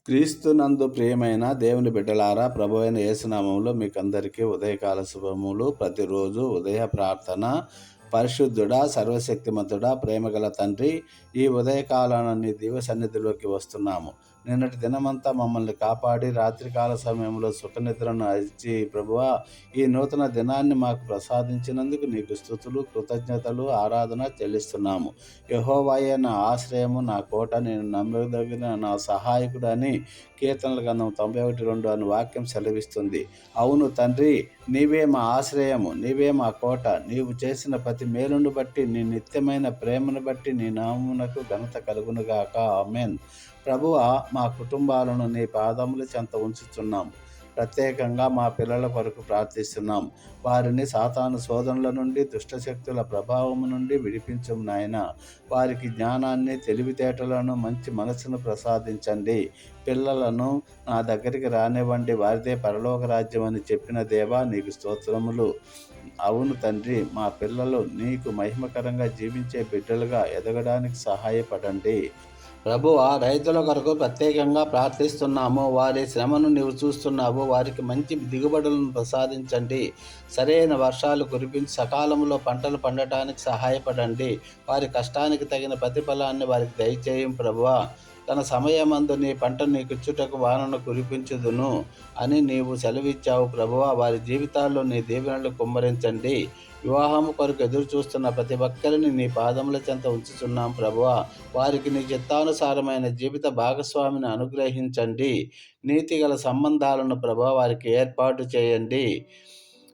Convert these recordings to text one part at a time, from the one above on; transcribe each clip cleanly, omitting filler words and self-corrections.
క్రీస్తునందు ప్రియమైన దేవుని బిడ్డలారా, ప్రభువైన యేసునామములో మీకందరికీ ఉదయకాల శుభములు. ప్రతిరోజు ఉదయ ప్రార్థన. పరిశుద్ధుడా, సర్వశక్తిమంతుడా, ప్రేమగల తండ్రి, ఈ ఉదయకాలాన నీ దివ్య సన్నిధిలోకి వస్తున్నాము. నిన్నటి దినమంతా మమ్మల్ని కాపాడి రాత్రికాల సమయంలో సుఖనిద్రను ఇచ్చి ప్రభువా, ఈ నూతన దినాన్ని మాకు ప్రసాదించినందుకు నీకు స్తుతులు, కృతజ్ఞతలు, ఆరాధన చెల్లిస్తున్నాము. యెహోవాయే నా ఆశ్రయము, నా కోట, నేను నమ్మదగిన నా సహాయకుడు అని కీర్తనల గ్రంథం 91:2 అని వాక్యం సెలవిస్తుంది. అవును తండ్రి, నీవే మా ఆశ్రయము, నీవే మా కోట. నీవు చేసిన ప్రతి మేలును బట్టి, నీ నిత్యమైన ప్రేమను బట్టి నీ నామమునకు ఘనత కలుగునుగాక. ఆమేన్. ప్రభువా, మా కుటుంబాలను నీ పాదముల చెంత ఉంచుతున్నాము. ప్రత్యేకంగా మా పిల్లల కొరకు ప్రార్థిస్తున్నాం. వారిని సాతాను శోధనల నుండి, దుష్టశక్తుల ప్రభావము నుండి విడిపించుము నాయన. వారికి జ్ఞానాన్ని, తెలివితేటలను, మంచి మనసును ప్రసాదించండి. పిల్లలను నా దగ్గరికి రానివ్వండి, వారిదే పరలోక రాజ్యం అని చెప్పిన దేవా, నీకు స్తోత్రములు. అవును తండ్రి, మా పిల్లలు నీకు మహిమకరంగా జీవించే బిడ్డలుగా ఎదగడానికి సహాయపడండి. ప్రభువా, రైతుల కొరకు ప్రత్యేకంగా ప్రార్థిస్తున్నాము. వారి శ్రమను నీవు చూస్తున్నావు. వారికి మంచి దిగుబడులను ప్రసాదించండి. సరైన వర్షాలు కురిపించి సకాలంలో పంటలు పండటానికి సహాయపడండి. వారి కష్టానికి తగిన ప్రతిఫలాన్ని వారికి దయచేయం ప్రభువా. తన సమయమందు నీ పంట నీకిచ్చుటకు వానను కురిపించుదును అని నీవు సెలవిచ్చావు ప్రభువా. వారి జీవితాల్లో నీ దీవెనలు కుమ్మరించండి. వివాహము కొరకు ఎదురు చూస్తున్న ప్రతి ఒక్కరిని నీ పాదముల చెంత ఉంచుతున్నాం ప్రభువా. వారికి నీ చిత్తానుసారమైన జీవిత భాగస్వామిని అనుగ్రహించండి. నీతిగల సంబంధాలను ప్రభువా వారికి ఏర్పాటు చేయండి.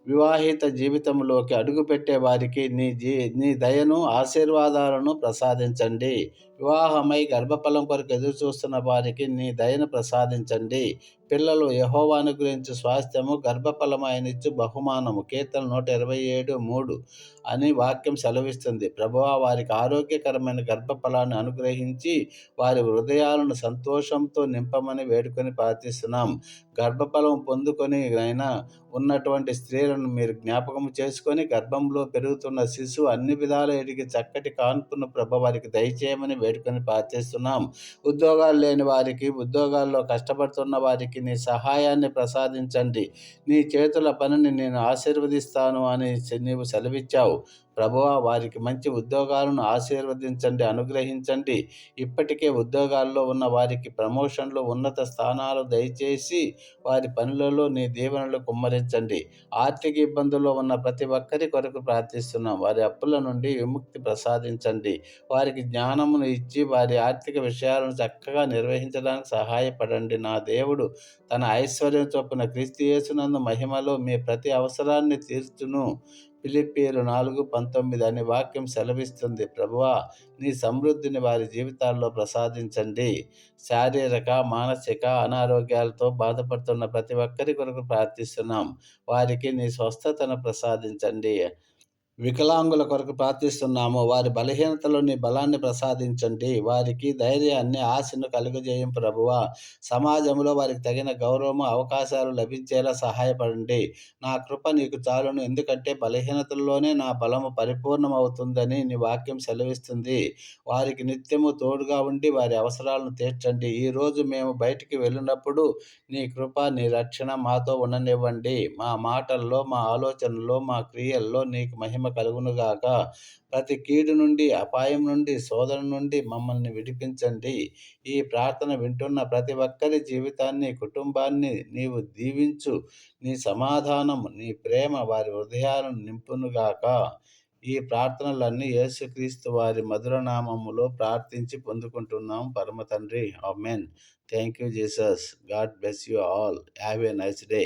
వివాహిత జీవితంలోకి అడుగుపెట్టే వారికి నీ దయను, ఆశీర్వాదాలను ప్రసాదించండి. వివాహమై గర్భఫలం కొరకు ఎదురు చూస్తున్న వారికి నీ దయను ప్రసాదించండి. పిల్లలు యెహోవాను గురించి స్వాస్థ్యము, గర్భఫలము ఆయనిచ్చు బహుమానము. కీర్తన 127:3 అని వాక్యం సెలవిస్తుంది. ప్రభువా, వారికి ఆరోగ్యకరమైన గర్భఫలాన్ని అనుగ్రహించి వారి హృదయాలను సంతోషంతో నింపమని వేడుకొని ప్రార్థిస్తున్నాం. గర్భఫలం పొందుకొని అయినా ఉన్నటువంటి స్త్రీలను మీరు జ్ఞాపకం చేసుకొని, గర్భంలో పెరుగుతున్న శిశువు అన్ని విధాల ఎదిగి చక్కటి కాన్పును ప్రభు వారికి దయచేయమని వేడుకొని ప్రార్థిస్తున్నాం. ఉద్యోగాలు లేని వారికి, ఉద్యోగాల్లో కష్టపడుతున్న వారికి నీ సహాయాన్ని ప్రసాదించండి. నీ చేతుల పనిని నేను ఆశీర్వదిస్తాను అని నీవు సెలవిచ్చావు ప్రభువా. వారికి మంచి ఉద్యోగాలను ఆశీర్వదించండి, అనుగ్రహించండి. ఇప్పటికే ఉద్యోగాల్లో ఉన్న వారికి ప్రమోషన్లు, ఉన్నత స్థానాలు దయచేసి వారి పనులలో నీ దీవెనలు కుమ్మరించండి. ఆర్థిక ఇబ్బందుల్లో ఉన్న ప్రతి ఒక్కరి కొరకు ప్రార్థిస్తున్నాం. వారి అప్పుల నుండి విముక్తి ప్రసాదించండి. వారికి జ్ఞానమును ఇచ్చి వారి ఆర్థిక విషయాలను చక్కగా నిర్వహించడానికి సహాయపడండి. నా దేవుడు తన ఐశ్వర్యం చొప్పున క్రీస్తు యేసునందు మహిమలో మీ ప్రతి అవసరాన్ని తీర్చును. ఫిలిప్పీయులు 4:19 అని వాక్యం సెలవిస్తుంది. ప్రభువా, నీ సమృద్ధిని వారి జీవితాల్లో ప్రసాదించండి. శారీరక, మానసిక అనారోగ్యాలతో బాధపడుతున్న ప్రతి ఒక్కరి కొరకు ప్రార్థిస్తున్నాం. వారికి నీ స్వస్థతను ప్రసాదించండి. వికలాంగుల కొరకు ప్రార్థిస్తున్నాము. వారి బలహీనతలో నీ బలాన్ని ప్రసాదించండి. వారికి ధైర్యాన్ని, ఆశను కలుగజేయం ప్రభువా. సమాజంలో వారికి తగిన గౌరవము, అవకాశాలు లభించేలా సహాయపడండి. నా కృప నీకు చాలును, ఎందుకంటే బలహీనతల్లోనే నా బలము పరిపూర్ణమవుతుందని నీ వాక్యం సెలవిస్తుంది. వారికి నిత్యము తోడుగా ఉండి వారి అవసరాలను తీర్చండి. ఈరోజు మేము బయటికి వెళ్ళినప్పుడు నీ కృప, నీ రక్షణ మాతో ఉండనివ్వండి. మా మాటల్లో, మా ఆలోచనలో, మా క్రియల్లో నీకు మహిమ కలుగునుగాక. ప్రతి కీడు నుండి, అపాయం నుండి, శోధన నుండి మమ్మల్ని విడిపించండి. ఈ ప్రార్థన వింటున్న ప్రతి ఒక్కరి జీవితాన్ని, కుటుంబాన్ని నీవు దీవించు. నీ సమాధానం, నీ ప్రేమ వారి హృదయాలను నింపునుగాక. ఈ ప్రార్థనలన్నీ యేసుక్రీస్తు వారి మధుర నామములో ప్రార్థించి పొందుకుంటున్నాం పరమ తండ్రి. ఆమేన్. Thank you Jesus. God bless you all. Have a nice day.